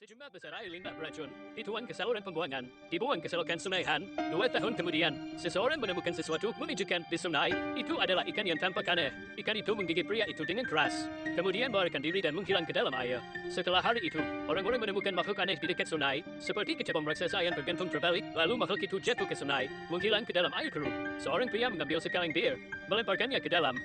Sejumlah besar air limbah beracun dituang ke saluran pembuangan, dibuang ke selokan Sungai Han. 2 tahun kemudian, seseorang menemukan sesuatu menunjukkan di sungai itu adalah ikan yang tampak aneh. Ikan itu menggigit pria itu dengan keras, kemudian melarikan diri dan menghilang ke dalam air. Setelah hari itu, orang-orang menemukan makhluk aneh di dekat sungai, seperti kecebong raksasa yang tergantung terbalik, lalu makhluk itu jatuh ke sungai, menghilang ke dalam air keruh. Seorang pria mengambil sekaleng bir, melemparkannya ke dalam.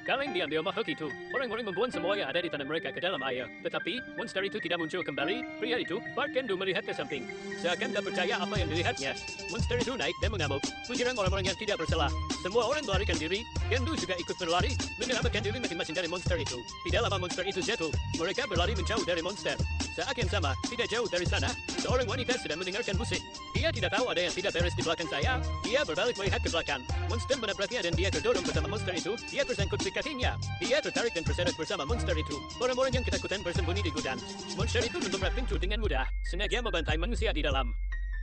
Kaleng diambil makhluk itu, orang-orang membuang semua yang ada di tanah mereka ke dalam air. Tetapi, monster itu tidak muncul kembali. Pria itu, Park Kendu melihat ke samping. Seakan tak percaya apa yang dilihatnya. Monster itu naik dan mengamuk, menyerang orang-orang yang tidak bersalah. Semua orang melarikan diri. Kendu juga ikut berlari, menyelamatkan diri masing-masing dari monster itu. Tidak lama monster itu jatuh. Mereka berlari menjauh dari monster. Saat yang sama, tidak jauh dari sana, seorang wanita sedang mendengarkan musik. Dia tidak tahu ada yang tidak beres di belakang saya. Dia berbalik melihat ke belakang. Monster menabraknya dan dia terdorong bersama monster itu. Dia tersangkut di kakinya. Dia tertarik dan terseret bersama monster itu. Orang-orang yang ketakutan bersembunyi di gudang. Monster itu mendobrak pintu dengan mudah, sengaja membantai manusia di dalam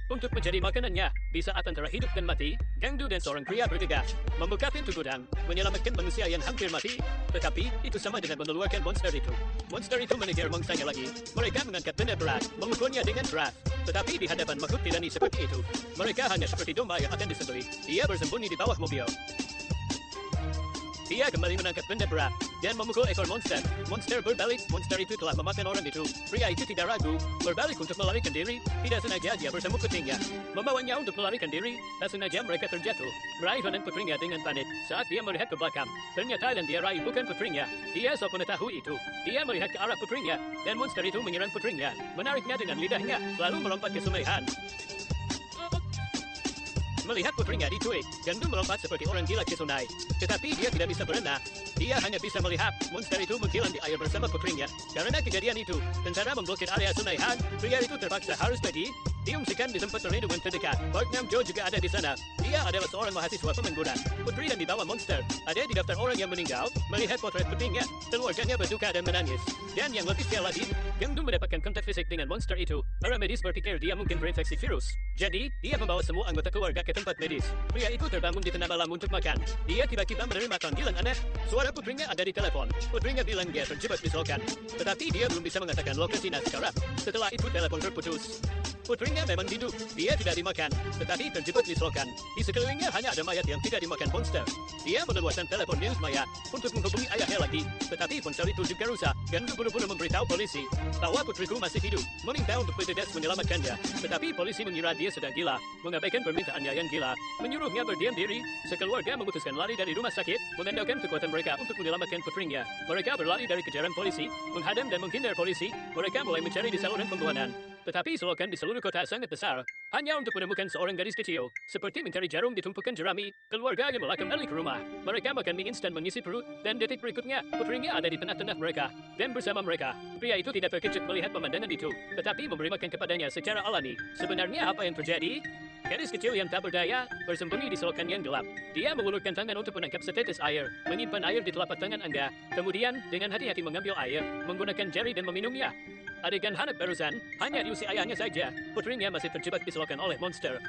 untuk menjadi makanannya. Di saat antara hidup dan mati, Gangdu dan seorang pria bergegas membuka pintu gudang, menyelamatkan manusia yang hampir mati. Tetapi, itu sama dengan mengeluarkan monster itu. Monster itu mengejar mangsanya lagi. Mereka mengangkat benda berat, memukulnya dengan keras. Tetapi di hadapan makhluk tirani seperti itu, mereka hanya seperti domba yang akan disembelih. Dia bersembunyi di bawah mobil. Dia kembali menangkap benda berat dan memukul ekor monster. Monster berbalik, monster itu telah memakan orang itu. Pria itu tidak ragu, berbalik untuk melarikan diri. Tidak sengaja dia bersama putrinya, membawanya untuk melarikan diri. Tak sengaja mereka terjatuh, meraih dan putrinya dengan panik. Saat dia melihat ke belakang, ternyata yang dia raih bukan putrinya. Dia sok mengetahui itu. Dia melihat ke arah putrinya, dan monster itu menyerang putrinya, menariknya dengan lidahnya, lalu melompat ke Sungai Han. Melihat putrinya diculik, Gangdu melompat seperti orang gila ke sungai. Tetapi dia tidak bisa berenang. Dia hanya bisa melihat monster itu menghilang di air bersama putrinya. Karena kejadian itu, tentara memblokir area Sungai Han. Pria itu terpaksa harus pergi, diungsikan di tempat perlindungan terdekat. Park Nam-jo juga ada di sana. Dia adalah seorang mahasiswa pengangguran. Putri dan dibawa monster. Ada di daftar orang yang meninggal. Melihat potret putrinya, keluarganya berduka dan menangis. Dan yang lebih sial lagi, Gangdu mendapatkan kontak fisik dengan monster itu. Para medis berpikir dia mungkin berinfeksi virus. Jadi, dia membawa semua anggota keluarga ke tempat medis. Pria itu terbangun di tengah malam untuk makan. Dia tiba-tiba menerima panggilan aneh. Suara putrinya ada di telepon. Putrinya bilang dia terjebak di selokan. Tetapi dia belum bisa mengatakan lokasinya sekarang. Setelah itu telepon terputus. Putrinya memang hidup. Dia tidak dimakan, tetapi terjebak di selokan. Di sekelilingnya hanya ada mayat yang tidak dimakan monster. Dia meneluarkan telepon news mayat untuk menghubungi ayahnya lagi. Tetapi ponsel itu juga rusak. Gangdu buru-buru memberitahu polisi bahwa putriku masih hidup, meminta untuk bergegas menyelamatkannya. Tetapi polisi mengira dia sedang gila, mengabaikan permintaannya yang gila, menyuruhnya berdiam diri. Sekeluarga memutuskan lari dari rumah sakit, mengandalkan kekuatan mereka untuk menyelamatkan putrinya. Mereka berlari dari kejaran polisi, menghadang dan menghindar polisi. Mereka mulai mencari di saluran pembuangan. Tetapi selokan di seluruh kota sangat besar, hanya untuk menemukan seorang gadis kecil, seperti mencari jarum di tumpukan jerami. Keluarga yang kembali ke rumah. Mereka makan mie instan mengisi perut, dan detik berikutnya, putrinya ada di tengah-tengah mereka. Dan bersama mereka, pria itu tidak terkejut melihat pemandangan itu, tetapi memberi makan kepadanya secara alami. Sebenarnya apa yang terjadi? Gadis kecil yang tak berdaya, bersembunyi di selokan yang gelap. Dia mengulurkan tangan untuk menangkap setetes air, menyimpan air di telapak tangan Anda. Kemudian, dengan hati-hati mengambil air, menggunakan jari dan meminumnya. Adegan Hanap barusan, hanya diusir ayahnya saja. Putrinya masih terjebak di selokan oleh monster.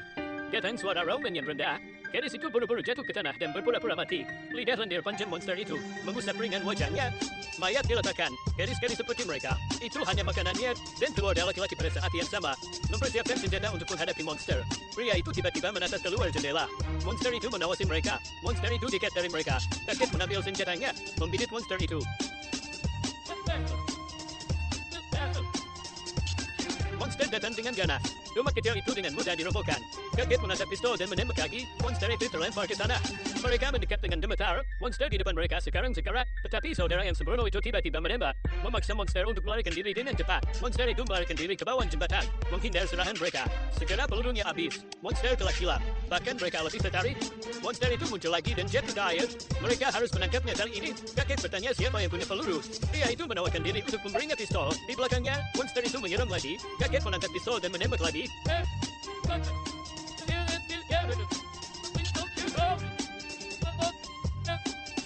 Datang suara Roman yang rendah. Gadis itu buru-buru jatuh ke tanah dan berpura-pura mati. Lidah lendir panjang monster itu mengusap ringan wajahnya. Mayat diletakkan. Gadis-gadis seperti mereka, itu hanya makanannya. Dan keluarga laki-laki pada saat yang sama mempersiapkan senjata untuk menghadapi monster. Pria itu tiba-tiba menatap keluar jendela. Monster itu mengawasi mereka. Monster itu dekat dari mereka. Kaget menambil senjatanya, membidik monster itu. Monster datang dengan ganas. Rumah kecil itu dengan mudah dirobohkan. Kaget menatap pistol dan menembak lagi. Monster itu terlempar ke tanah. Mereka mendekat dengan gemetar. Monster di depan mereka sekarang sekarat. Tetapi saudara yang sembrono itu tiba-tiba menembak, memaksa monster untuk melarikan diri dengan cepat. Monster itu melarikan diri ke bawah jembatan, menghindar serangan mereka. Segera pelurunya habis. Monster telah hilang. Bahkan mereka lebih tertarik. Monster itu muncul lagi dan jatuh ke air. Mereka harus menangkapnya kali ini. Kakek bertanya siapa yang punya peluru. Pria itu menawarkan diri untuk memberinya pistol. Di belakangnya, monster itu menyerang lagi. Kakek menangkap pistol dan menembak lagi.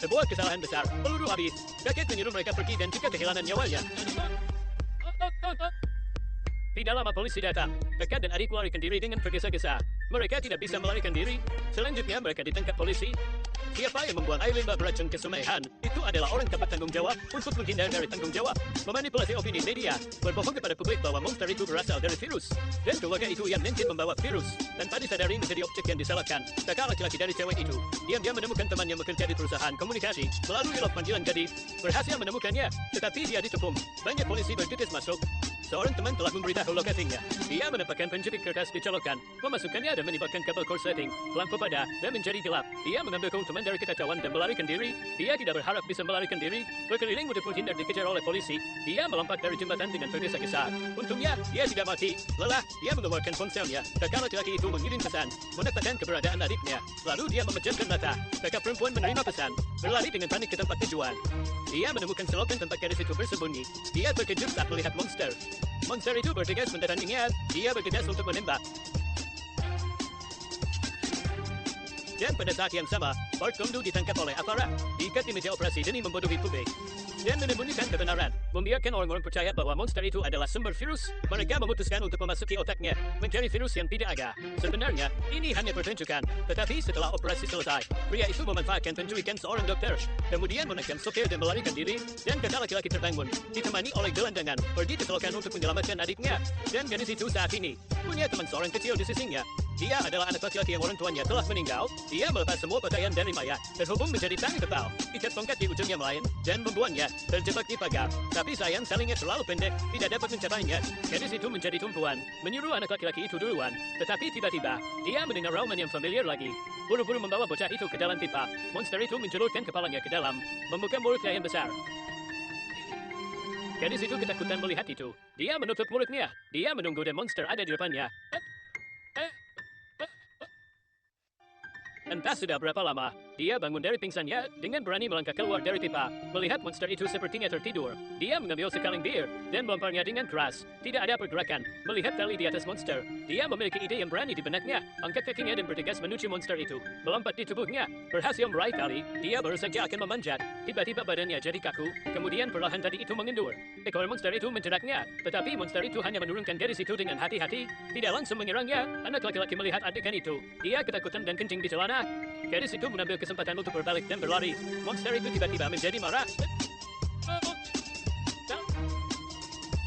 Sebuah kesalahan besar. Peluru habis. Kakek menyuruh mereka pergi dan juga kehilangan nyawanya. Tidak lama polisi datang. Kakek dan adik melarikan diri dengan tergesa-gesa. Mereka tidak bisa melarikan diri. Selanjutnya mereka ditangkap polisi. Siapa yang membuang air limbah beracun ke Sungai Han, itu adalah orang tak bertanggung jawab untuk menghindar dari tanggung jawab, memanipulasi opini media, berbohong kepada publik bahwa monster itu berasal dari virus, dan keluarga itu yang mungkin membawa virus, tanpa disadari menjadi objek yang disalahkan. Kakak laki-laki dari cewek itu, diam-diam menemukan teman yang bekerja di perusahaan komunikasi, melalui log panggilan gadis, berhasil menemukannya, tetapi dia dikepung. Banyak polisi bergegas masuk. Seorang teman telah memberitahu lokasinya. Dia menempatkan penjepit kertas di colokan, memasukkannya dan menyebabkan kabel korsleting, lampu pada, dan menjadi gelap. Dia mengambil keuntungan dari kekacauan dan melarikan diri. Dia tidak berharap bisa melarikan diri, berkeliling untuk menghindar dikejar oleh polisi. Dia melompat dari jembatan dengan tergesa-gesa. Untungnya, dia tidak mati. Lelah, dia mengeluarkan ponselnya. Kakak laki-laki itu mengirim pesan, menetapkan keberadaan adiknya. Lalu dia memejamkan mata. Kakak perempuan menerima pesan, berlari dengan panik ke tempat tujuan. Dia menemukan selokan tempat gadis itu bersembunyi. Dia terkejut saat melihat monster. Monster itu bergegas mendatanginya. Dia bergegas untuk menembak. Dan pada saat yang sama, Park Gong-du ditangkap oleh aparat, diikat di meja operasi demi membodohi publik, dan menyembunyikan kebenaran, membiarkan orang-orang percaya bahwa monster itu adalah sumber virus. Mereka memutuskan untuk memasuki otaknya, mencari virus yang tidak ada. Sebenarnya, ini hanya pertunjukan, tetapi setelah operasi selesai, pria itu memanfaatkan penculikan seorang dokter, kemudian menekan sopir dan melarikan diri, dan kakak laki-laki terbangun, ditemani oleh gelandangan, pergi ke selokan untuk menyelamatkan adiknya, dan gadis itu saat ini punya teman seorang kecil di sisinya. Dia adalah anak laki-laki yang orang tuanya telah meninggal. Dia melepas semua pakaian dari mayat, terhubung menjadi tali tebal, ikat tongkat di ujung yang lain, dan membuangnya terjebak di pagar. Tapi sayang salingnya terlalu pendek, tidak dapat mencapainya. Gadis itu menjadi tumpuan, menyuruh anak laki-laki itu duluan. Tetapi tiba-tiba, dia mendengar rauman yang familiar lagi. Buru-buru membawa bocah itu ke dalam pipa. Monster itu menjulurkan kepalanya ke dalam, membuka mulutnya yang besar. Gadis itu ketakutan melihat itu. Dia menutup mulutnya. Dia menunggu dan monster ada di depannya. Entah sudah berapa lama, dia bangun dari pingsannya dengan berani melangkah keluar dari pipa. Melihat monster itu sepertinya tertidur, dia mengambil sekaleng bir dan melemparnya dengan keras. Tidak ada pergerakan. Melihat tali di atas monster, dia memiliki ide yang berani di benaknya. Angkat kakinya dan bergegas menuju monster itu. Melompat di tubuhnya, berhasil meraih tali. Dia baru saja akan memanjat. Tiba-tiba badannya jadi kaku, kemudian perlahan tadi itu mengendur. Ekor monster itu menjeraknya, tetapi monster itu hanya menurunkan gadis itu dengan hati-hati. Tidak langsung menyerangnya. Anak laki-laki melihat adegan itu. Dia ketakutan dan kencing di celana. Gadis itu mengambil kesempatan untuk berbalik dan berlari. Monster itu tiba-tiba menjadi marah.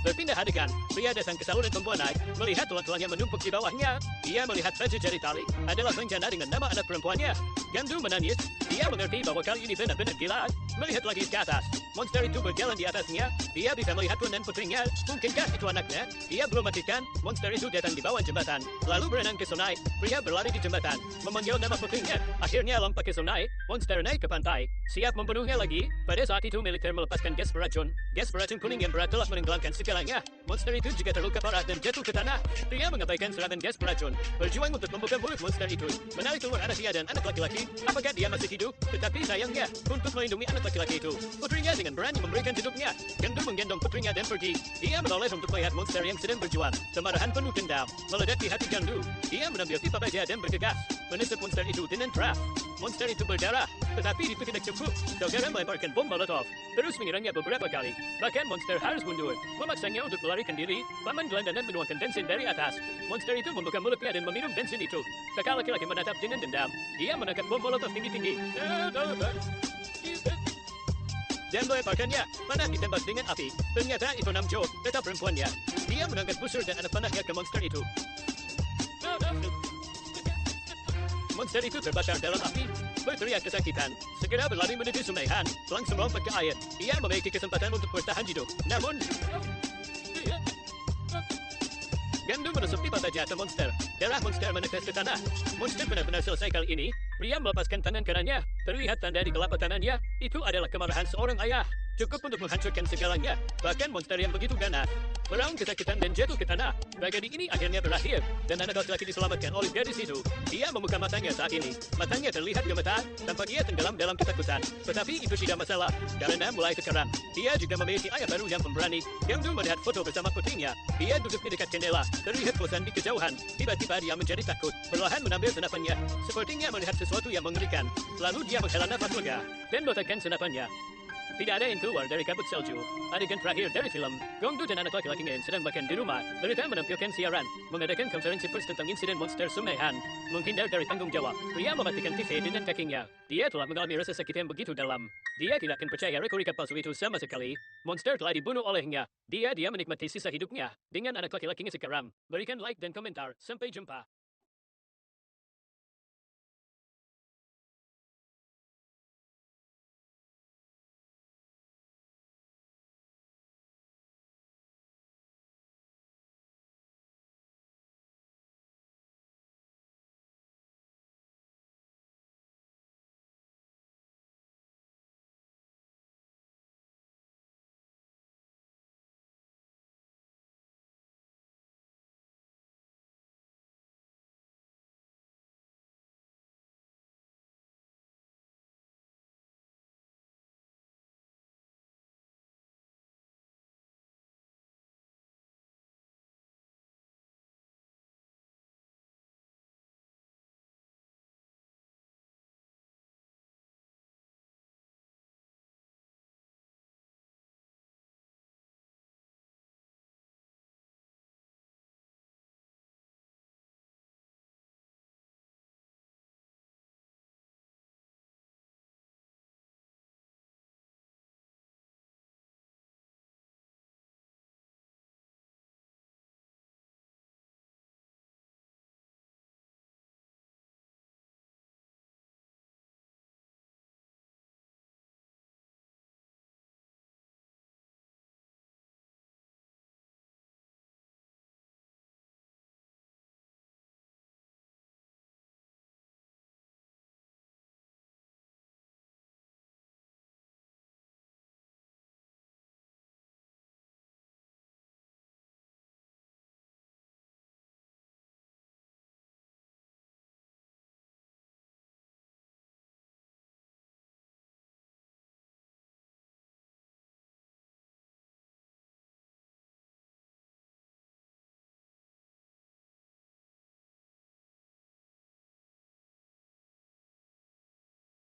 Berpindah adegan, pria datang ke saluran pembuangan, melihat tulang-tulangnya menumpuk di bawahnya. Dia melihat baju jari tali adalah rencana dengan nama anak perempuannya. Gandu menangis. Dia mengerti bahwa kali ini benar-benar gila. Melihat lagi ke atas, monster itu berjalan di atasnya. Dia bisa melihat tuan dan putrinya. Mungkinkah itu anaknya? Dia belum matikan. Monster itu datang di bawah jembatan, lalu berenang ke sungai. Pria berlari di jembatan, memanggil nama putrinya. Akhirnya lompat ke sungai. Monster naik ke pantai, siap membunuhnya lagi. Pada saat itu militer melepaskan gas beracun. Gas beracun kuning yang berat telah menenggelamkan segalanya. Monster itu juga terluka parah dan jatuh ke tanah. Pria mengabaikan serangan gas beracun, berjuang untuk membuka mulut monster itu, menarik keluar anaknya dan anak laki-laki. Apakah dia masih hidup? Tetapi sayangnya, untuk melindungi anak laki-laki itu, putrinya dengan berani memberikan hidupnya. Gandu menggendong putrinya dan pergi. Dia menoleh untuk melihat monster yang sedang berjuang. Kemarahan penuh dendam meledak di hati Gandu. Dia mengambil pipa baja dan bergegas menusuk monster itu dengan keras. Monster itu berdarah, tetapi itu tidak cukup. Saudara melemparkan bom molotov, terus menyerangnya beberapa kali. Bahkan monster harus mundur, memaksanya untuk melarikan diri. Paman gelandangan menuangkan bensin dari atas. Monster itu membuka mulutnya dan meminum bensin itu. Kakak laki-laki menatap dengan dendam. Dia menangkap bom molotov tinggi-tinggi dan melemparkannya. Panah ditembak dengan api. Ternyata itu Namjo, tetap perempuannya. Dia mengangkat busur dan anak panahnya ke monster itu. Monster itu terbakar dalam api, berteriak kesakitan, segera berlari menuju Sungai Han, langsung lompat ke air. Ia memiliki kesempatan untuk bertahan hidup, namun Gandu menusuk pipa baja ke monster. Darah monster menetes ke tanah. Monster benar-benar selesai kali ini. Pria melepaskan tangan kanannya. Terlihat tanda di telapak tangannya. Itu adalah kemarahan seorang ayah. Cukup untuk menghancurkan segalanya. Bahkan monster yang begitu ganas meraung kesakitan dan jatuh ke tanah. Tragedi ini akhirnya berakhir, dan anak laki-laki diselamatkan oleh gadis itu. Dia membuka matanya saat ini. Matanya terlihat gemetar, tanpa dia tenggelam dalam ketakutan. Tetapi itu tidak masalah, karena mulai sekarang, dia juga memiliki ayah baru yang pemberani. Gandu melihat foto bersama putrinya. Dia duduk di dekat jendela, terlihat bosan di kejauhan. Tiba-tiba dia menjadi takut, perlahan menambil senapannya. Sepertinya melihat sesuatu yang mengerikan. Lalu dia menghela nafas lega, dan meletakkan senapannya. Tidak ada yang keluar dari kabut salju. Adegan terakhir dari film, Gongdu dan anak laki-lakinya yang sedang makan di rumah. Berita menampilkan siaran, mengadakan konferensi pers tentang insiden monster Sungai Han. Menghindar dari tanggung jawab, pria mematikan TV dengan kakinya. Dia telah mengalami rasa sakit yang begitu dalam. Dia tidak akan percaya rekorika palsu itu sama sekali. Monster telah dibunuh olehnya. Dia menikmati sisa hidupnya dengan anak laki-lakinya sekarang. Berikan like dan komentar. Sampai jumpa.